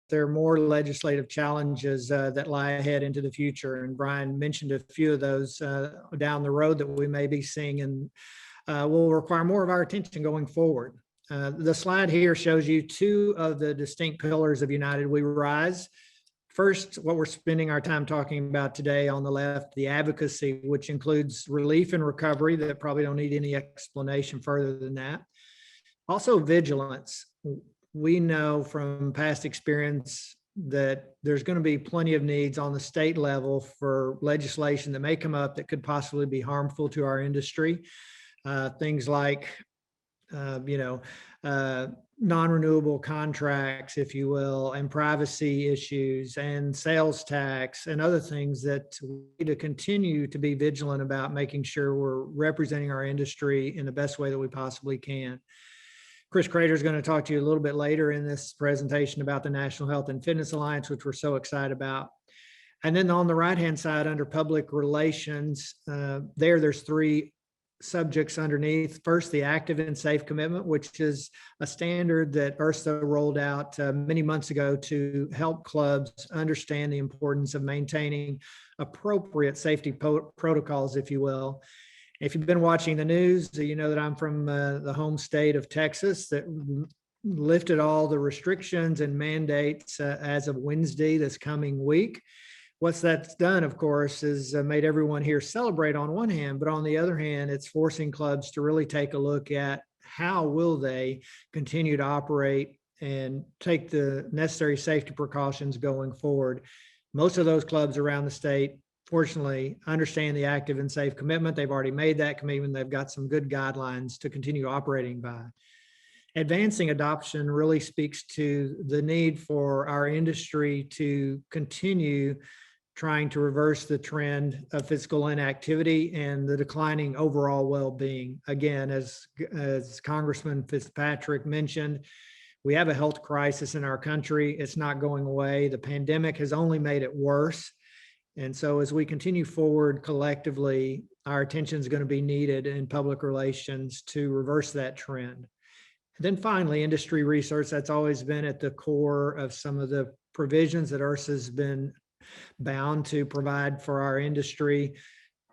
there are more legislative challenges that lie ahead into the future. And Brian mentioned a few of those down the road that we may be seeing and will require more of our attention going forward. The slide here shows you two of the distinct pillars of United We Rise. First, what we're spending our time talking about today on the left, the advocacy, which includes relief and recovery that probably don't need any explanation further than that. Also vigilance. We know from past experience that there's going to be plenty of needs on the state level for legislation that may come up that could possibly be harmful to our industry. Things like, non-renewable contracts, if you will, and privacy issues and sales tax and other things that we need to continue to be vigilant about, making sure we're representing our industry in the best way that we possibly can. Chris Craytor is going to talk to you a little bit later in this presentation about the National Health and Fitness Alliance, which we're so excited about. And then on the right-hand side under public relations, there's three subjects underneath. First, the active and safe commitment, which is a standard that IHRSA rolled out many months ago to help clubs understand the importance of maintaining appropriate safety protocols, if you will. If you've been watching the news, you know that I'm from the home state of Texas that lifted all the restrictions and mandates as of Wednesday this coming week. What that's done, of course, is made everyone here celebrate on one hand, but on the other hand, it's forcing clubs to really take a look at how will they continue to operate and take the necessary safety precautions going forward. Most of those clubs around the state, fortunately, understand the active and safe commitment. They've already made that commitment. They've got some good guidelines to continue operating by. Advancing adoption really speaks to the need for our industry to continue trying to reverse the trend of physical inactivity and the declining overall well-being. Again, as Congressman Fitzpatrick mentioned, we have a health crisis in our country. It's not going away. The pandemic has only made it worse. And so as we continue forward collectively, our attention is going to be needed in public relations to reverse that trend. And then finally, industry research. That's always been at the core of some of the provisions that IHRSA has been bound to provide for our industry.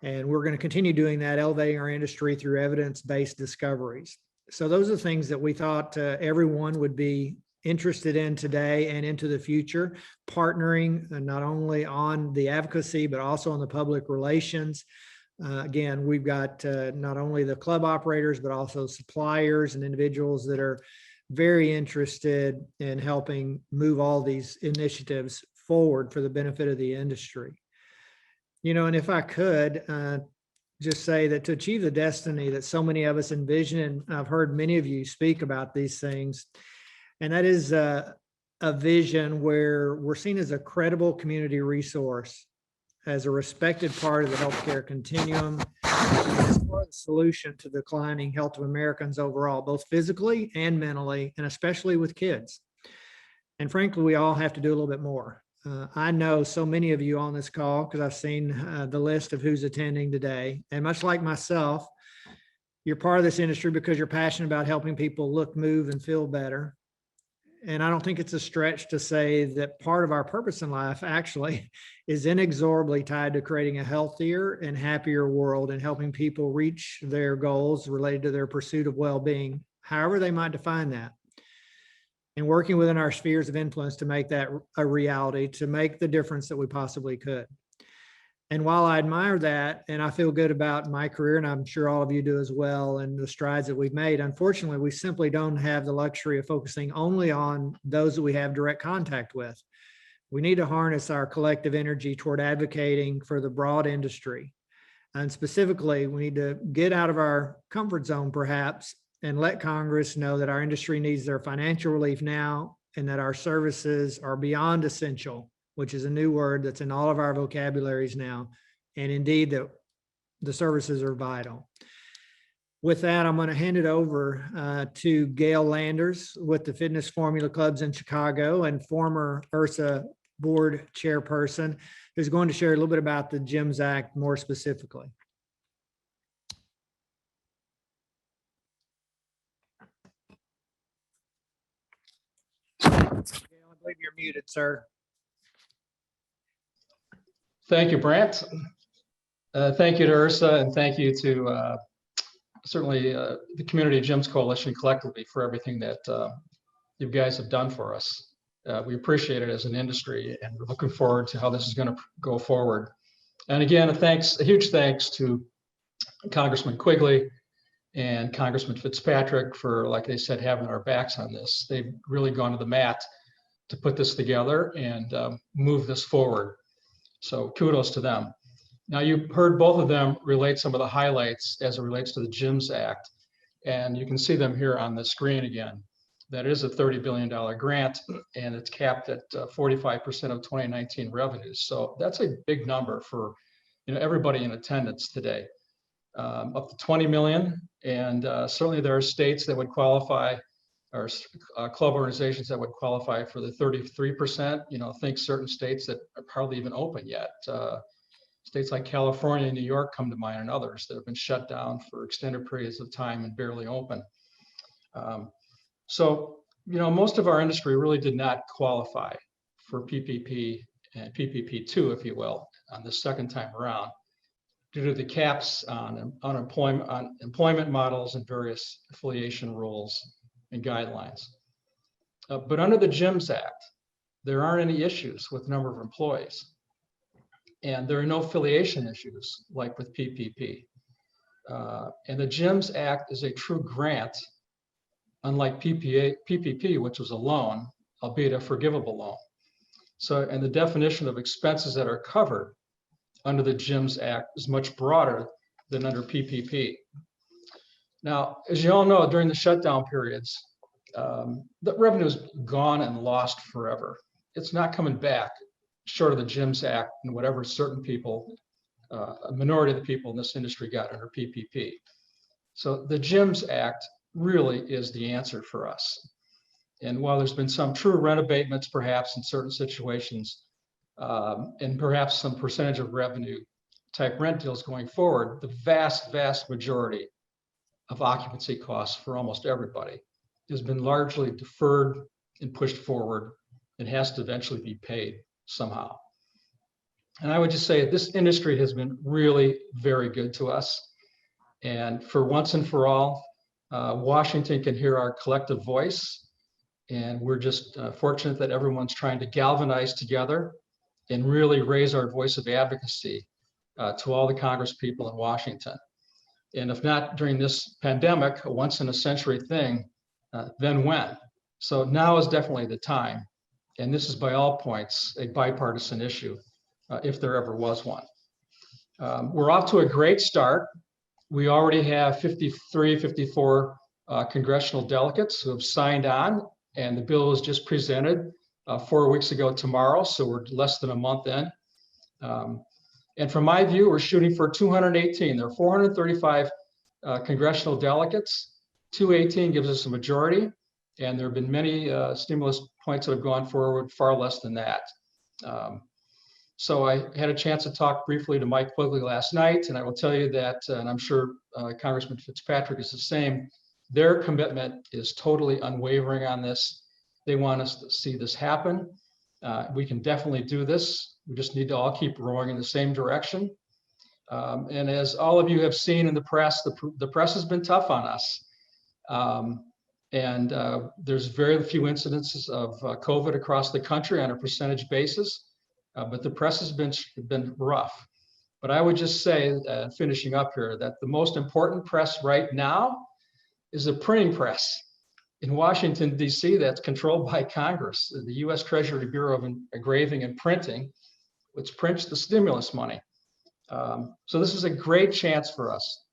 And we're going to continue doing that, elevating our industry through evidence-based discoveries. So those are things that we thought everyone would be interested in today and into the future, partnering not only on the advocacy, but also on the public relations. Again, we've got not only the club operators, but also suppliers and individuals that are very interested in helping move all these initiatives forward for the benefit of the industry. And if I could just say that to achieve the destiny that so many of us envision, and I've heard many of you speak about these things, and that is a vision where we're seen as a credible community resource, as a respected part of the healthcare continuum, as part of the solution to declining health of Americans overall, both physically and mentally, and especially with kids. And frankly, we all have to do a little bit more. I know so many of you on this call because I've seen the list of who's attending today. And much like myself, you're part of this industry because you're passionate about helping people look, move, and feel better. And I don't think it's a stretch to say that part of our purpose in life actually is inexorably tied to creating a healthier and happier world and helping people reach their goals related to their pursuit of well-being, however they might define that. And working within our spheres of influence to make that a reality, to make the difference that we possibly could. And while I admire that, and I feel good about my career, and I'm sure all of you do as well, and the strides that we've made, unfortunately, we simply don't have the luxury of focusing only on those that we have direct contact with. We need to harness our collective energy toward advocating for the broad industry. And specifically, we need to get out of our comfort zone, perhaps, and let Congress know that our industry needs their financial relief now and that our services are beyond essential, which is a new word that's in all of our vocabularies now, and indeed that the services are vital. With that, I'm going to hand it over to Gale Landers with the Fitness Formula Clubs in Chicago and former IHRSA board chairperson, who's going to share a little bit about the GYMS Act more specifically. Gale, I believe you're muted, sir. Thank you, Brent. Thank you to IHRSA, and thank you to certainly the Community Gyms Coalition collectively for everything that you guys have done for us. We appreciate it as an industry, and we're looking forward to how this is going to go forward. And again, a huge thanks to Congressman Quigley and Congressman Fitzpatrick for, like they said, having our backs on this. They've really gone to the mat to put this together and move this forward. So kudos to them. Now, you heard both of them relate some of the highlights as it relates to the GYMS Act, and you can see them here on the screen again. That is a $30 billion grant, and it's capped at 45% of 2019 revenues. So that's a big number for everybody in attendance today. Up to 20 million, and certainly there are states that would qualify, or club organizations that would qualify for the 33%. Think certain states that are hardly even open yet. States like California and New York come to mind, and others that have been shut down for extended periods of time and barely open. So, most of our industry really did not qualify for PPP and PPP2, if you will, on the second time around, due to the caps on employment models and various affiliation rules and guidelines. But under the GYMS Act, there aren't any issues with number of employees. And there are no affiliation issues like with PPP. And the GYMS Act is a true grant, unlike PPP, which was a loan, albeit a forgivable loan. So, and the definition of expenses that are covered under the GYMS Act is much broader than under PPP. Now, as you all know, during the shutdown periods, the revenue is gone and lost forever. It's not coming back, short of the GYMS Act and whatever certain people, a minority of the people in this industry got under PPP. So the GYMS Act really is the answer for us. And while there's been some true rent abatements, perhaps in certain situations, and perhaps some percentage of revenue type rent deals going forward, the vast, vast majority of occupancy costs for almost everybody has been largely deferred and pushed forward and has to eventually be paid somehow. And I would just say this industry has been really very good to us. And for once and for all, Washington can hear our collective voice. And we're just fortunate that everyone's trying to galvanize together and really raise our voice of advocacy to all the Congress people in Washington. And if not during this pandemic, a once in a century thing, then when? So now is definitely the time. And this is by all points a bipartisan issue, if there ever was one. We're off to a great start. We already have 54 congressional delegates who have signed on, and the bill was just presented 4 weeks ago tomorrow, so we're less than a month in. And from my view, we're shooting for 218. There are 435 congressional delegates. 218 gives us a majority, and there have been many stimulus points that have gone forward, far less than that. So I had a chance to talk briefly to Mike Quigley last night, and I will tell you that, and I'm sure Congressman Fitzpatrick is the same, their commitment is totally unwavering on this. They want us to see this happen. We can definitely do this. We just need to all keep rowing in the same direction. And as all of you have seen in the press, the press has been tough on us. There's very few incidences of COVID across the country on a percentage basis, but the press has been rough. But I would just say, finishing up here, that the most important press right now is the printing press in Washington, D.C. that's controlled by Congress, the U.S. Treasury Bureau of Engraving and Printing, which prints the stimulus money. So this is a great chance for us,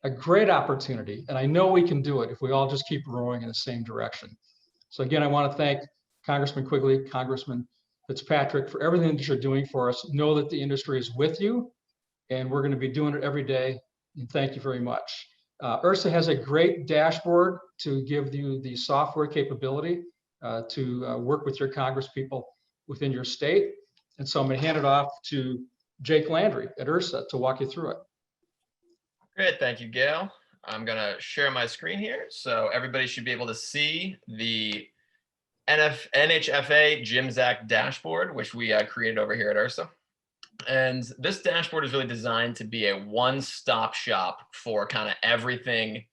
a great opportunity, and I know we can do it if we all just keep rowing in the same direction. So again, I want to thank Congressman Quigley, Congressman Fitzpatrick for everything that you're doing for us. Know that the industry is with you, and we're going to be doing it every day, and thank you very much. IHRSA has a great dashboard to give you the software capability to work with your Congress people within your state. And so I'm going to hand it off to Jake Landry at IHRSA to walk you through it. Great, thank you, Gale. I'm going to share my screen here, so everybody should be able to see the NHFA GymZac Dashboard, which we created over here at IHRSA. And this dashboard is really designed to be a one-stop shop for kind of everything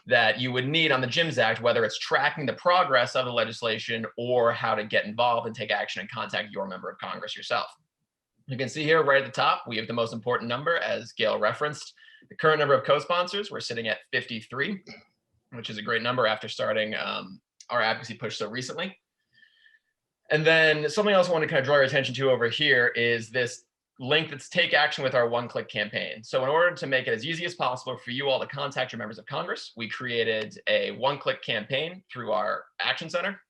that you would need on the GYMS Act, whether it's tracking the progress of the legislation or how to get involved and take action and contact your member of Congress yourself. You can see here right at the top, we have the most important number, as Gale referenced. The current number of co-sponsors, we're sitting at 53, which is a great number after starting our advocacy push so recently. And then something else I want to kind of draw your attention to over here is this link that's take action with our one-click campaign. So in order to make it as easy as possible for you all to contact your members of Congress, we created a one-click campaign through our Action Center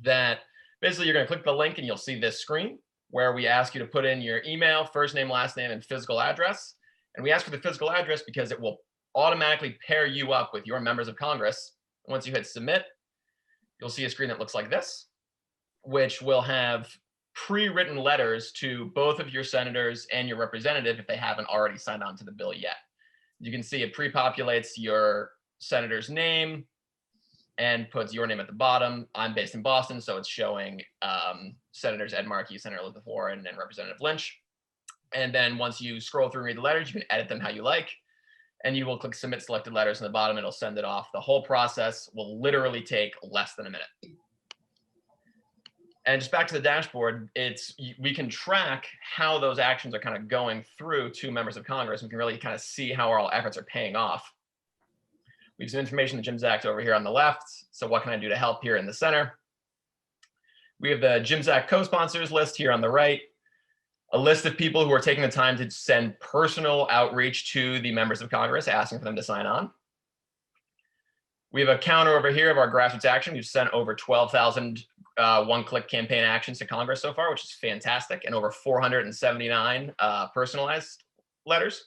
that basically you're going to click the link and you'll see this screen where we ask you to put in your email, first name, last name, and physical address. And we ask for the physical address because it will automatically pair you up with your members of Congress. And once you hit submit, you'll see a screen that looks like this, which will have pre-written letters to both of your senators and your representative if they haven't already signed on to the bill yet. You can see it pre-populates your senator's name and puts your name at the bottom. I'm based in Boston, so it's showing Senators Ed Markey, Senator Elizabeth Warren, and Representative Lynch. And then once you scroll through and read the letters, you can edit them how you like. And you will click submit selected letters in the bottom, it'll send it off. The whole process will literally take less than a minute. And just back to the dashboard, we can track how those actions are kind of going through to members of Congress. We can really kind of see how our efforts are paying off. We have some information in the GYMS Act over here on the left. So what can I do to help here in the center? We have the GYMS Act co-sponsors list here on the right, a list of people who are taking the time to send personal outreach to the members of Congress, asking for them to sign on. We have a counter over here of our grassroots action. We've sent over 12,000 one-click campaign actions to Congress so far, which is fantastic, and over 479 personalized letters.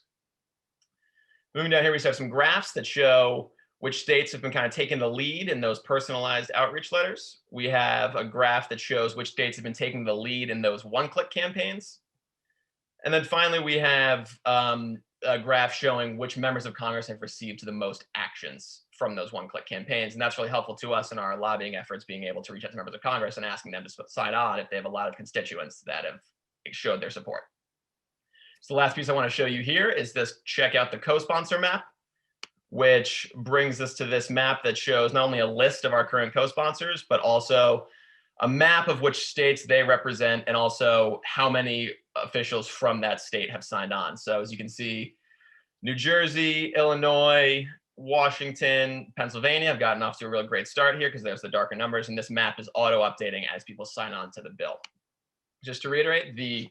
Moving down here, we have some graphs that show which states have been kind of taking the lead in those personalized outreach letters. We have a graph that shows which states have been taking the lead in those one-click campaigns. And then finally, we have a graph showing which members of Congress have received the most actions from those one-click campaigns. And that's really helpful to us in our lobbying efforts, being able to reach out to members of Congress and asking them to sign on if they have a lot of constituents that have showed their support. So the last piece I want to show you here is this check out the co-sponsor map, which brings us to this map that shows not only a list of our current co-sponsors, but also a map of which states they represent and also how many officials from that state have signed on. So as you can see, New Jersey, Illinois, Washington, Pennsylvania have gotten off to a real great start here because there's the darker numbers, and this map is auto updating as people sign on to the bill. Just to reiterate, the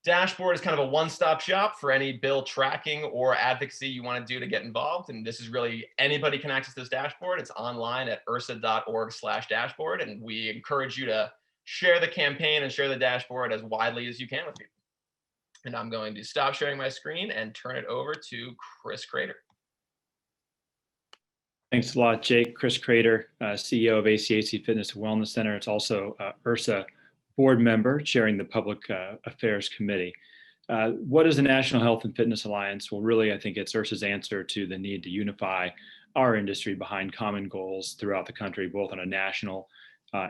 dashboard is kind of a one-stop shop for any bill tracking or advocacy you want to do to get involved. And this is really, anybody can access this dashboard. It's online at IHRSA.org/dashboard. And we encourage you to share the campaign and share the dashboard as widely as you can with people. And I'm going to stop sharing my screen and turn it over to Chris Craytor. Thanks a lot, Jake. Chris Craytor, CEO of ACAC Fitness and Wellness Center. It's also IHRSA board member chairing the Public Affairs Committee. What is the National Health and Fitness Alliance? Well, really, I think it's IHRSA's answer to the need to unify our industry behind common goals throughout the country, both on a national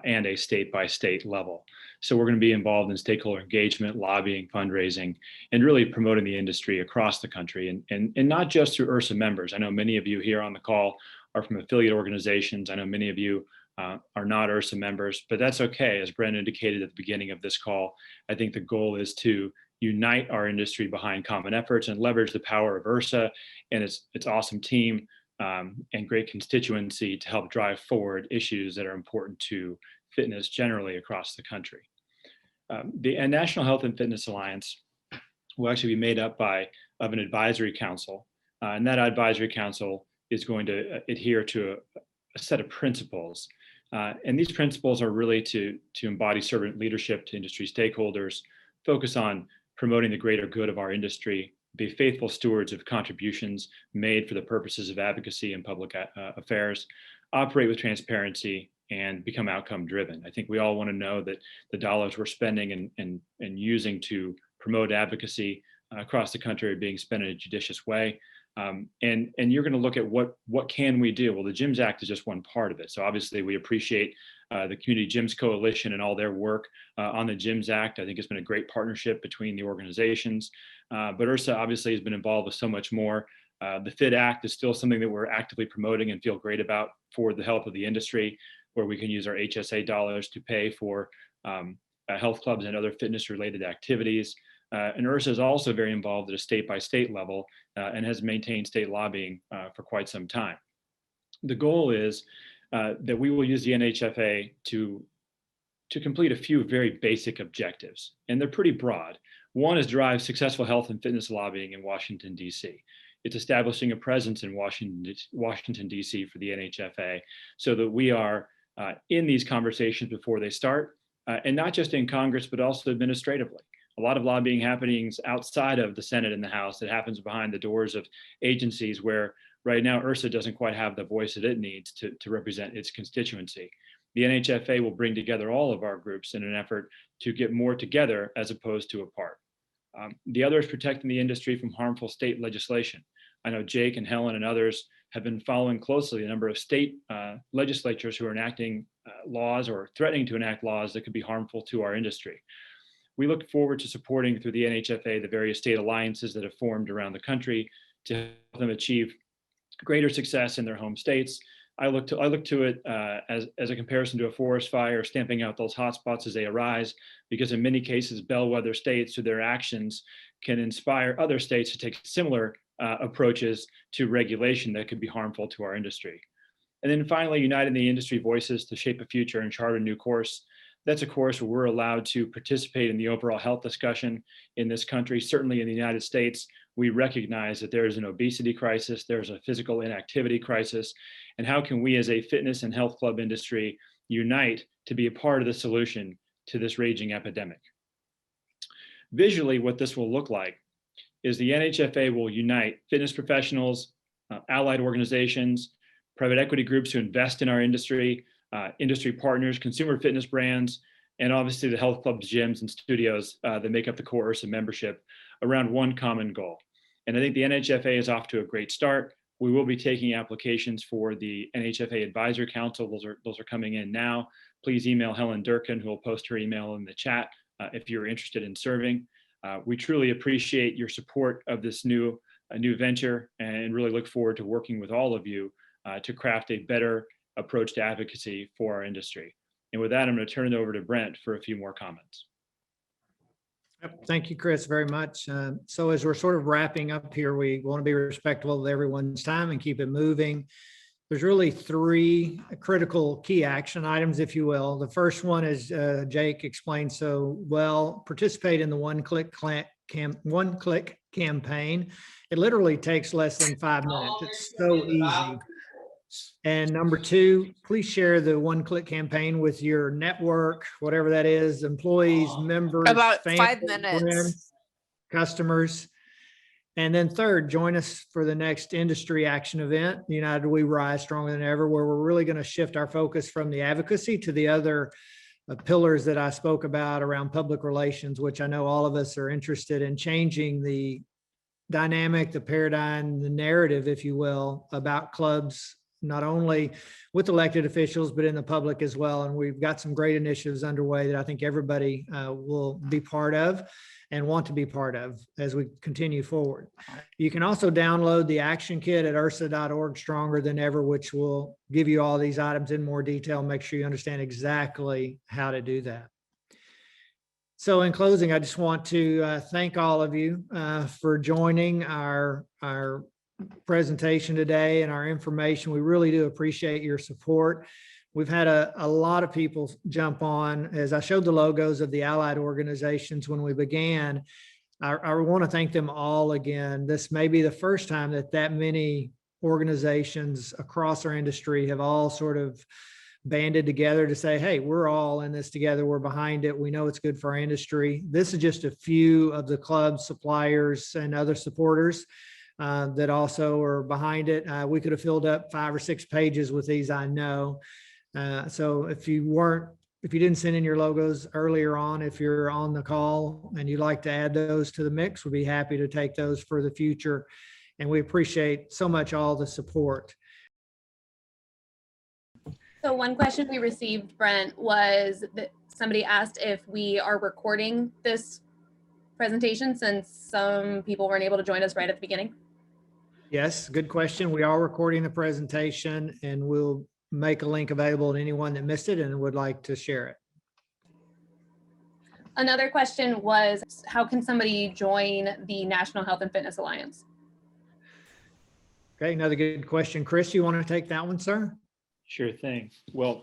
and a state-by-state level. So we're going to be involved in stakeholder engagement, lobbying, fundraising, and really promoting the industry across the country, and not just through IHRSA members. I know many of you here on the call are from affiliate organizations. I know many of you are not IHRSA members, but that's okay. As Brent indicated at the beginning of this call, I think the goal is to unite our industry behind common efforts and leverage the power of IHRSA and its awesome team and great constituency to help drive forward issues that are important to fitness generally across the country. The National Health and Fitness Alliance will actually be made up of an advisory council, and that advisory council is going to adhere to a set of principles. And these principles are really to embody servant leadership to industry stakeholders, focus on promoting the greater good of our industry, be faithful stewards of contributions made for the purposes of advocacy and public affairs, operate with transparency, and become outcome driven. I think we all want to know that the dollars we're spending and using to promote advocacy across the country are being spent in a judicious way. And you're going to look at what can we do? Well, the Gyms Act is just one part of it. So obviously we appreciate the Community Gyms Coalition and all their work on the Gyms Act. I think it's been a great partnership between the organizations, but IHRSA obviously has been involved with so much more. The FIT Act is still something that we're actively promoting and feel great about for the health of the industry, where we can use our HSA dollars to pay for health clubs and other fitness related activities. And IHRSA is also very involved at a state by state level and has maintained state lobbying for quite some time. The goal is that we will use the NHFA to complete a few very basic objectives, and they're pretty broad. One is drive successful health and fitness lobbying in Washington, D.C. It's establishing a presence in Washington, D.C. for the NHFA so that we are in these conversations before they start, and not just in Congress, but also administratively. A lot of lobbying happenings outside of the Senate and the House that happens behind the doors of agencies where right now IHRSA doesn't quite have the voice that it needs to represent its constituency. The NHFA will bring together all of our groups in an effort to get more together as opposed to apart. The other is protecting the industry from harmful state legislation. I know Jake and Helen and others have been following closely a number of state legislatures who are enacting laws or threatening to enact laws that could be harmful to our industry. We look forward to supporting through the NHFA the various state alliances that have formed around the country to help them achieve greater success in their home states. I look to it as a comparison to a forest fire, stamping out those hotspots as they arise, because in many cases, bellwether states through their actions can inspire other states to take similar approaches to regulation that could be harmful to our industry. And then finally, uniting the industry voices to shape a future and chart a new course. That's a course where we're allowed to participate in the overall health discussion in this country. Certainly in the United States, we recognize that there is an obesity crisis, there's a physical inactivity crisis, and how can we as a fitness and health club industry unite to be a part of the solution to this raging epidemic? Visually, what this will look like is the NHFA will unite fitness professionals, allied organizations, private equity groups who invest in our industry, industry partners, consumer fitness brands, and obviously the health clubs, gyms, and studios that make up the core IHRSA membership around one common goal. And I think the NHFA is off to a great start. We will be taking applications for the NHFA Advisory Council. Those are coming in now. Please email Helen Durkin, who will post her email in the chat if you're interested in serving. We truly appreciate your support of this new venture and really look forward to working with all of you to craft a better approach to advocacy for our industry. And with that, I'm going to turn it over to Brent for a few more comments. Thank you, Chris, very much. So as we're sort of wrapping up here, we want to be respectful of everyone's time and keep it moving. There's really three critical key action items, if you will. The first one is Jake explained so well, participate in the one-click campaign. It literally takes less than 5 minutes. It's so easy. And number two, please share the one-click campaign with your network, whatever that is, employees, members, about family, 5 minutes, friends, customers. And then third, join us for the next industry action event, United We Rise Stronger Than Ever, where we're really going to shift our focus from the advocacy to the other pillars that I spoke about around public relations, which I know all of us are interested in changing the dynamic, the paradigm, the narrative, if you will, about clubs, not only with elected officials, but in the public as well. And we've got some great initiatives underway that I think everybody will be part of and want to be part of as we continue forward. You can also download the action kit at IHRSA.org Stronger Than Ever, which will give you all these items in more detail, make sure you understand exactly how to do that. So in closing, I just want to thank all of you for joining our presentation today and our information. We really do appreciate your support. We've had a lot of people jump on. As I showed the logos of the allied organizations when we began, I want to thank them all again. This may be the first time that many organizations across our industry have all sort of banded together to say, hey, we're all in this together. We're behind it. We know it's good for our industry. This is just a few of the clubs, suppliers, and other supporters that also are behind it. We could have filled up 5 or 6 pages with these, I know. So if you didn't send in your logos earlier on, if you're on the call and you'd like to add those to the mix, we'd be happy to take those for the future And we appreciate so much all the support. So one question we received, Brent, was that somebody asked if we are recording this presentation since some people weren't able to join us right at the beginning. Yes, good question. We are recording the presentation, and we'll make a link available to anyone that missed it and would like to share it. Another question was, how can somebody join the National Health and Fitness Alliance? Okay, another good question. Chris, you want to take that one, sir? Sure thing. Well,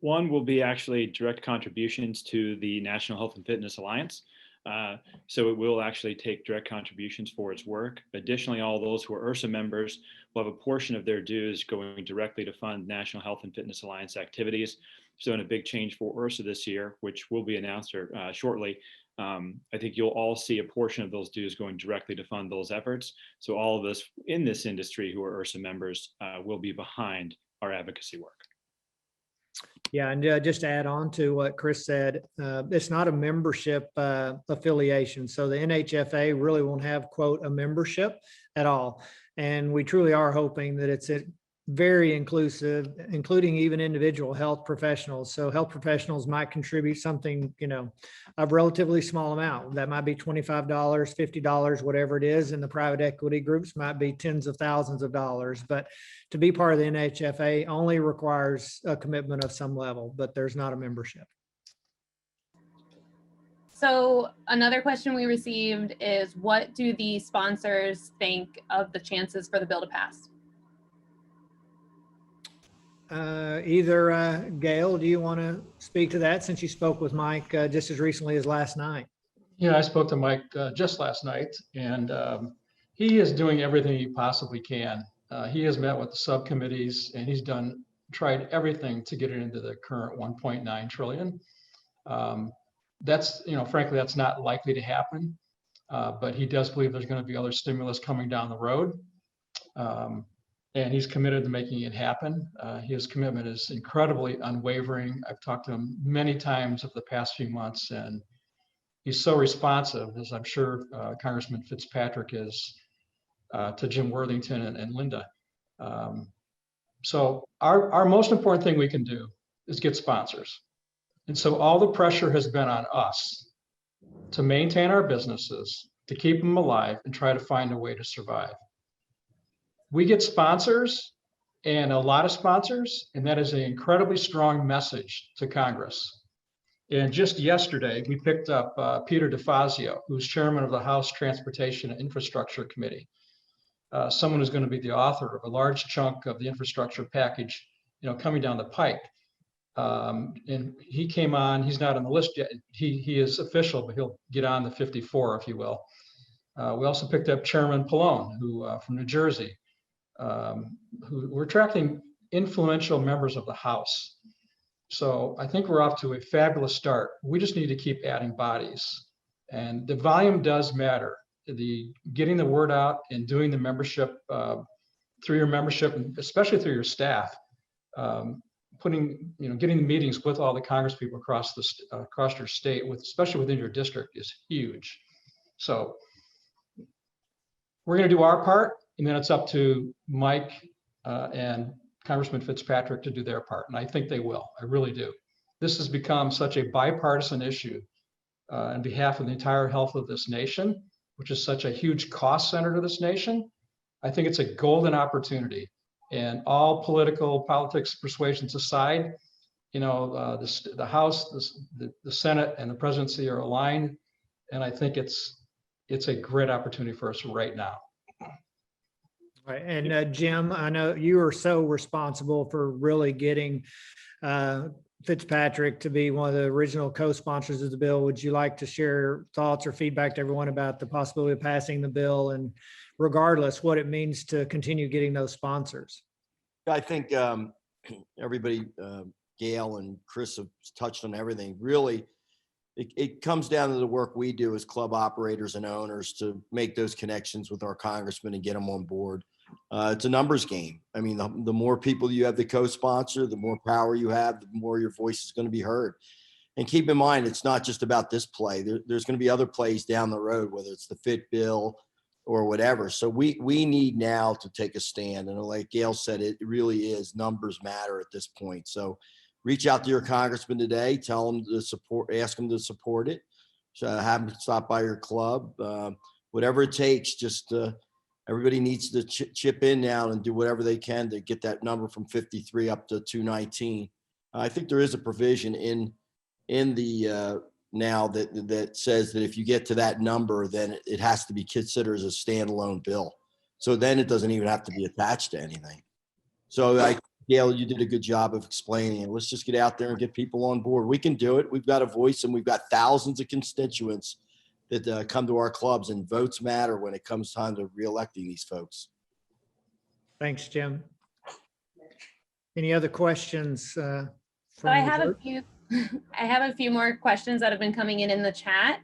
one will be actually direct contributions to the National Health and Fitness Alliance. So it will actually take direct contributions for its work. Additionally, all those who are IHRSA members will have a portion of their dues going directly to fund National Health and Fitness Alliance activities. So in a big change for IHRSA this year, which will be announced shortly, I think you'll all see a portion of those dues going directly to fund those efforts. So all of us in this industry who are IHRSA members will be behind our advocacy work. Yeah, and just to add on to what Chris said, it's not a membership affiliation. So the NHFA really won't have, quote, a membership at all. And we truly are hoping that it's very inclusive, including even individual health professionals. So health professionals might contribute something, a relatively small amount. That might be $25, $50, whatever it is. And the private equity groups might be tens of thousands of dollars. But to be part of the NHFA only requires a commitment of some level, but there's not a membership. So another question we received is, what do the sponsors think of the chances for the bill to pass? Either Gale, do you want to speak to that since you spoke with Mike just as recently as last night? Yeah, I spoke to Mike just last night, and he is doing everything he possibly can. He has met with the subcommittees, and he's tried everything to get it into the current 1.9 trillion. That's, frankly, that's not likely to happen, but he does believe there's going to be other stimulus coming down the road. And he's committed to making it happen. His commitment is incredibly unwavering. I've talked to him many times over the past few months, and he's so responsive, as I'm sure Congressman Fitzpatrick is to Jim Worthington and Linda. So our most important thing we can do is get sponsors. And so all the pressure has been on us to maintain our businesses, to keep them alive, and try to find a way to survive. We get sponsors, and a lot of sponsors, and that is an incredibly strong message to Congress. And just yesterday, we picked up Peter DeFazio, who's chairman of the House Transportation and Infrastructure Committee, someone who's going to be the author of a large chunk of the infrastructure package, coming down the pike. And he came on. He's not on the list yet. He is official, but he'll get on the 54, if you will. We also picked up Chairman Pallone, who from New Jersey. Who we're attracting influential members of the House. So I think we're off to a fabulous start. We just need to keep adding bodies. And the volume does matter. Getting the word out and doing the membership through your membership, and especially through your staff, getting the meetings with all the congresspeople across your state, especially within your district, is huge. So we're going to do our part. And then it's up to Mike and Congressman Fitzpatrick to do their part. And I think they will. I really do. This has become such a bipartisan issue on behalf of the entire health of this nation, which is such a huge cost center to this nation. I think it's a golden opportunity. And all politics persuasions aside, the House, the Senate, and the presidency are aligned. And I think it's a great opportunity for us right now. Right. And Jim, I know you are so responsible for really getting Fitzpatrick to be one of the original co-sponsors of the bill. Would you like to share thoughts or feedback to everyone about the possibility of passing the bill, and regardless what it means to continue getting those sponsors? I think everybody, Gale and Chris, have touched on everything. Really, it comes down to the work we do as club operators and owners to make those connections with our congressmen and get them on board. It's a numbers game. I mean, the more people you have to co-sponsor, the more power you have, the more your voice is going to be heard. And keep in mind, it's not just about this play. There's going to be other plays down the road, whether it's the FIT bill, or whatever. So we need now to take a stand. And like Gale said, it really is, numbers matter at this point. So reach out to your congressman today, tell them to support, ask them to support it. So have them stop by your club, whatever it takes. Just everybody needs to chip in now and do whatever they can to get that number from 53 up to 219. I think there is a provision in the now that says that if you get to that number, then it has to be considered as a standalone bill. So then it doesn't even have to be attached to anything. So Gale, you did a good job of explaining it. Let's just get out there and get people on board. We can do it. We've got a voice, and we've got thousands of constituents that come to our clubs, and votes matter when it comes time to reelecting these folks. Thanks, Jim. Any other questions? So I have a few. I have a few more questions that have been coming in the chat.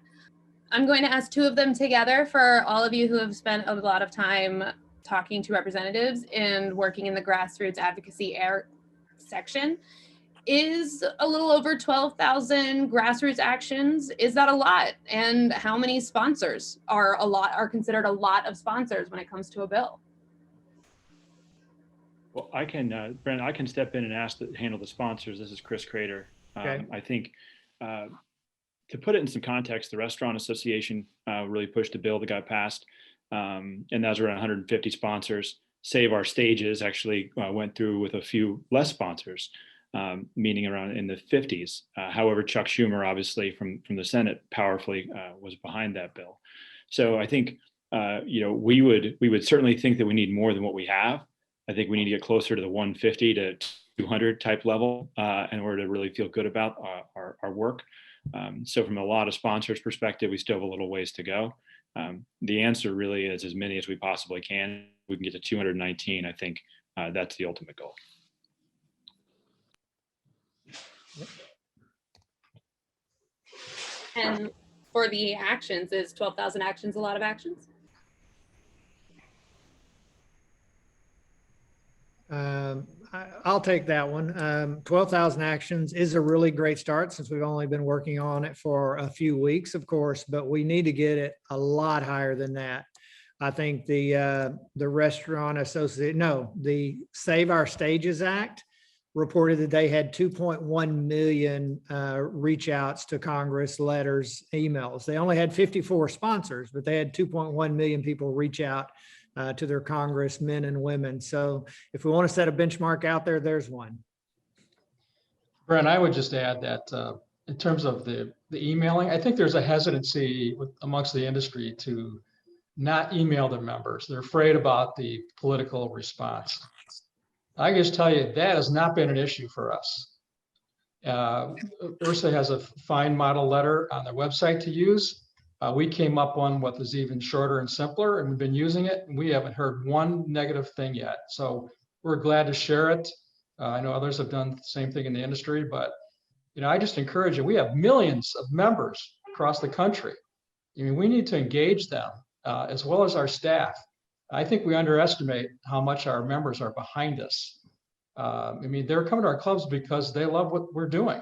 I'm going to ask two of them together for all of you who have spent a lot of time talking to representatives and working in the grassroots advocacy section. Is a little over 12,000 grassroots actions, is that a lot? And how many sponsors are considered a lot of sponsors when it comes to a bill? Well, I can, Brent, I can step in and handle the sponsors. This is Chris Craytor. Okay. I think to put it in some context, the Restaurant Association really pushed a bill that got passed, and that was around 150 sponsors. Save Our Stages actually went through with a few less sponsors, meaning around in the 50s. However, Chuck Schumer, obviously from the Senate, powerfully was behind that bill. So I think we would certainly think that we need more than what we have. I think we need to get closer to the 150 to 200 type level in order to really feel good about our work. So from a lot of sponsors' perspective, we still have a little ways to go. The answer really is as many as we possibly can. We can get to 219. I think that's the ultimate goal. And for the actions, is 12,000 actions a lot of actions? I'll take that one. 12,000 actions is a really great start since we've only been working on it for a few weeks, of course, but we need to get it a lot higher than that. I think the Restaurant Association, the Save Our Stages Act reported that they had 2.1 million reach outs to Congress, letters, emails. They only had 54 sponsors, but they had 2.1 million people reach out to their congressmen and women. So if we want to set a benchmark out there, there's one. Brent, I would just add that in terms of the emailing, I think there's a hesitancy amongst the industry to not email their members. They're afraid about the political response. I can just tell you that has not been an issue for us. IHRSA has a fine model letter on their website to use. We came up on what is even shorter and simpler, and we've been using it, and we haven't heard one negative thing yet. So we're glad to share it. I know others have done the same thing in the industry, but I just encourage you. We have millions of members across the country. We need to engage them as well as our staff. I think we underestimate how much our members are behind us. They're coming to our clubs because they love what we're doing,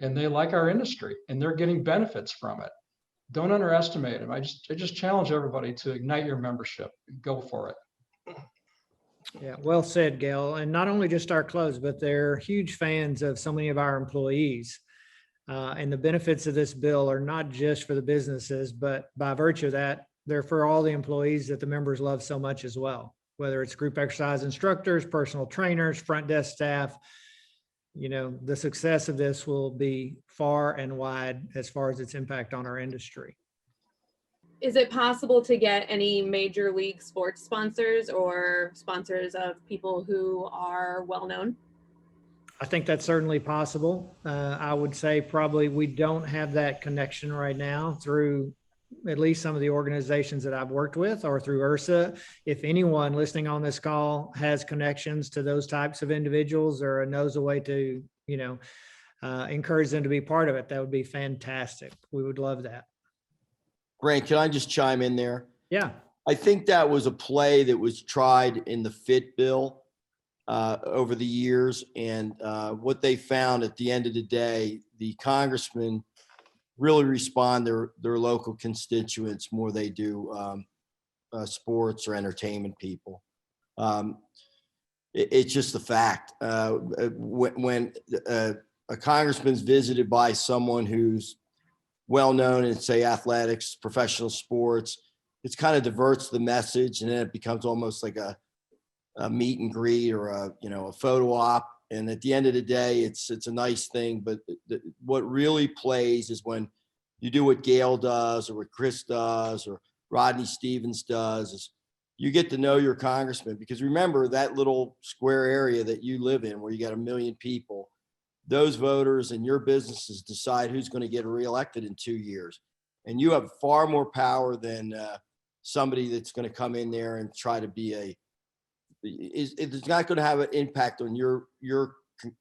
and they like our industry, and they're getting benefits from it. Don't underestimate them. I just challenge everybody to ignite your membership. Go for it. Yeah, well said, Gale. And not only just our clubs, but they're huge fans of so many of our employees. And the benefits of this bill are not just for the businesses, but by virtue of that, they're for all the employees that the members love so much as well, whether it's group exercise instructors, personal trainers, front desk staff. The success of this will be far and wide as far as its impact on our industry. Is it possible to get any major league sports sponsors or sponsors of people who are well-known? I think that's certainly possible. I would say probably we don't have that connection right now through at least some of the organizations that I've worked with or through IHRSA. If anyone listening on this call has connections to those types of individuals or knows a way to, encourage them to be part of it, that would be fantastic. We would love that. Brent, can I just chime in there? Yeah. I think that was a play that was tried in the FIT bill over the years. And what they found at the end of the day, the congressmen really respond to their local constituents more they do sports or entertainment people. It's just the fact. When a congressman's visited by someone who's well-known in, say, athletics, professional sports, it's kind of diverts the message, and then it becomes almost like a meet and greet or a photo op. And at the end of the day, it's a nice thing. But what really plays is when you do what Gale does or what Chris does or Rodney Stevens does, is you get to know your congressman. Because remember, that little square area that you live in where you got 1 million people, those voters and your businesses decide who's going to get reelected in 2 years. And you have far more power than somebody that's going to come in there and try to be it's not going to have an impact on your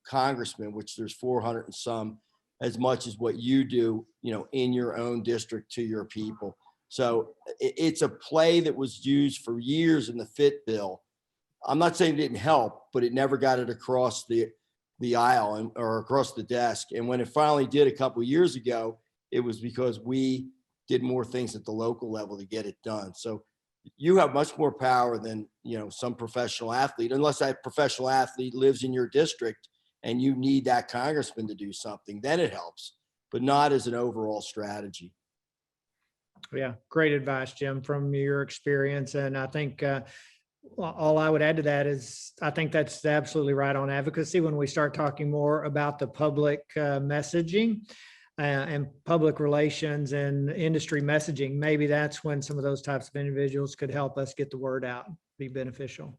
congressman, which there's 400 and some, as much as what you do, in your own district to your people. So it's a play that was used for years in the FIT bill. I'm not saying it didn't help, but it never got it across the aisle or across the desk. And when it finally did a couple of years ago, it was because we did more things at the local level to get it done. So you have much more power than, some professional athlete, unless that professional athlete lives in your district and you need that congressman to do something, then it helps, but not as an overall strategy. Yeah, great advice, Jim, from your experience. And I think all I would add to that is I think that's absolutely right on advocacy. When we start talking more about the public messaging and public relations and industry messaging, maybe that's when some of those types of individuals could help us get the word out, be beneficial.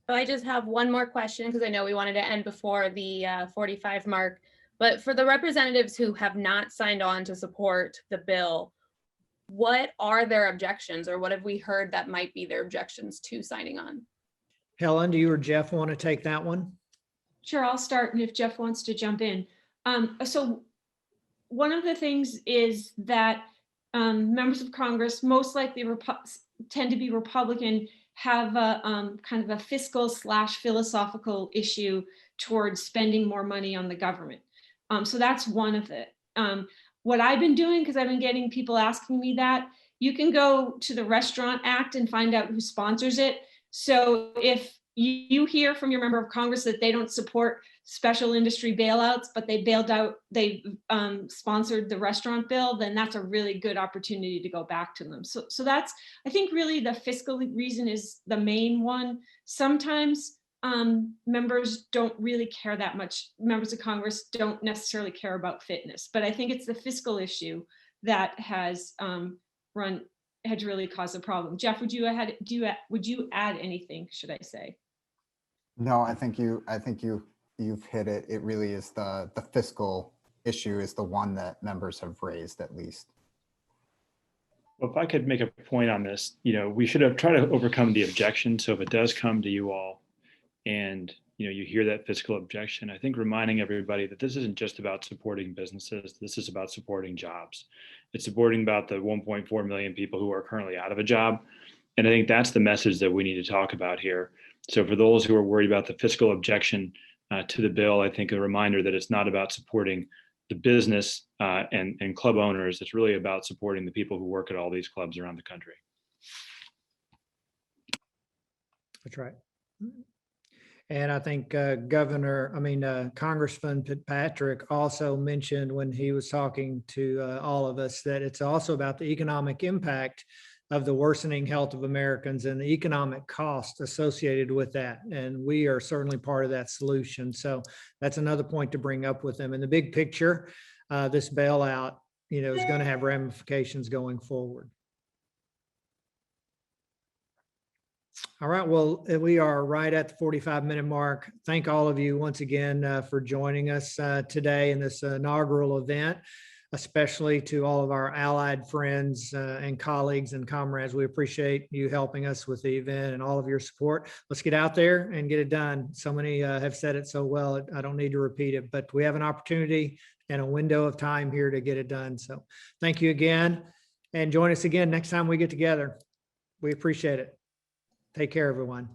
So I just have one more question because I know we wanted to end before the 45 mark. But for the representatives who have not signed on to support the bill, what are their objections, or what have we heard that might be their objections to signing on? Helen, do you or Jeff want to take that one? Sure, I'll start, and if Jeff wants to jump in. So one of the things is that members of Congress, most likely tend to be Republican, have a kind of a fiscal / philosophical issue towards spending more money on the government. So that's one of it. What I've been doing, because I've been getting people asking me that, you can go to the Restaurant Act and find out who sponsors it. So if you hear from your member of Congress that they don't support special industry bailouts, but they sponsored the restaurant bill, then that's a really good opportunity to go back to them. So that's, I think really the fiscal reason is the main one. Sometimes members don't really care that much. Members of Congress don't necessarily care about fitness, but I think it's the fiscal issue that has really caused a problem. Jeff, would you add anything, should I say? No, I think you've hit it. It really is the fiscal issue is the one that members have raised, at least. Well, if I could make a point on this, we should have tried to overcome the objection. So if it does come to you all and you hear that fiscal objection, I think reminding everybody that this isn't just about supporting businesses. This is about supporting jobs. It's supporting about the 1.4 million people who are currently out of a job. And I think that's the message that we need to talk about here. So for those who are worried about the fiscal objection to the bill, I think a reminder that it's not about supporting the business and club owners. It's really about supporting the people who work at all these clubs around the country. That's right. And I think Congressman Fitzpatrick also mentioned when he was talking to all of us that it's also about the economic impact of the worsening health of Americans and the economic cost associated with that. And we are certainly part of that solution. So that's another point to bring up with them. In the big picture, this bailout, is going to have ramifications going forward. All right, well, we are right at the 45-minute mark. Thank all of you once again for joining us today in this inaugural event, especially to all of our allied friends and colleagues and comrades. We appreciate you helping us with the event and all of your support. Let's get out there and get it done. So many have said it so well, I don't need to repeat it, but we have an opportunity and a window of time here to get it done. So thank you again, and join us again next time we get together. We appreciate it. Take care, everyone.